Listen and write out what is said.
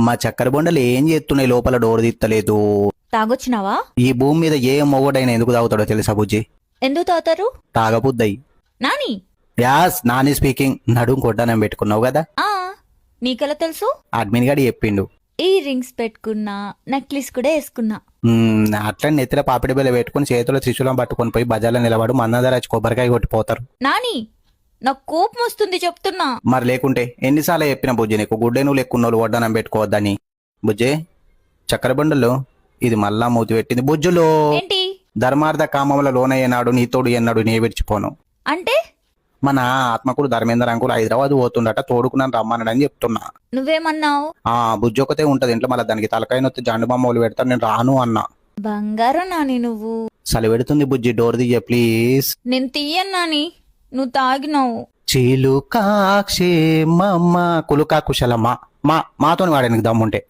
మా చక్కెర బొండలు ఏం చేస్తున్నాయి లోపల డోర్ తీత్తలేదు. తాగొచ్చినావా? ఈ భూమి మీద ఏ మొగోడైనా ఎందుకు తాగుతాడో తెలుసా బుజ్జి? ఎందుకు తాగుతారు? తాగబుద్దయి. Nani as Nani speaking. నడుం కొట్టానం పెట్టుకున్నావు కదా, ఆ నీకెలా తెలుసు? అడ్మిన్ గాడు చెప్పిండు. ఇయర్ రింగ్స్ పెట్టుకున్నా, నెక్లెస్ కూడా వేసుకున్నా. అట్లా నెత్తిన పాపిడి బిల్ల పెట్టుకుని చేతిలో త్రిశూలం పట్టుకొని పోయి బజార్లో నిలబడు మందర వచ్చి కొబ్బరికాయ కొట్టిపోతారు. నాని నాకు కోపం వస్తుంది చెప్తున్నా. మరి లేకుంటే ఎన్నిసార్లు చెప్పిన బుజ్జి నీకు గుడ్డే నువ్వు లెక్కున్నోళ్ళు వడ్డానం పెట్టుకోవద్దని. బుజ్జే చక్కెర బండల్లో ఇది మళ్ళా మూతి పెట్టింది. బుజ్జులో ఏంటి ధర్మార్థ కామముల లోనయ్యనాడు నీతోడు ఎన్నాడు నే విడిచిపోను. అంటే? మన ఆత్మకుడు ధర్మేంద్ర అంకులు హైదరాబాద్ పోతుండట, తోడుకున్నాను రమ్మన్నాడని చెప్తున్నా. నువ్వేమన్నావు? బుజ్జి ఒకతే ఉంటది ఇంట్లో, మళ్ళీ దానికి తలకాయ నొత్తి జాండు బొమ్మలు పెడతాను, నేను రాను అన్నా. బంగారం నాని నువ్వు. చలి పెడుతుంది బుజ్జి, డోర్ దియ్య ప్లీజ్. నేను తీయను నాని, నువ్వు తాగినావు. చిలుకాక్షే మమ్మ కులుకా కుశలమ్మ మాతోని వాడడానికి దమ్ముంటే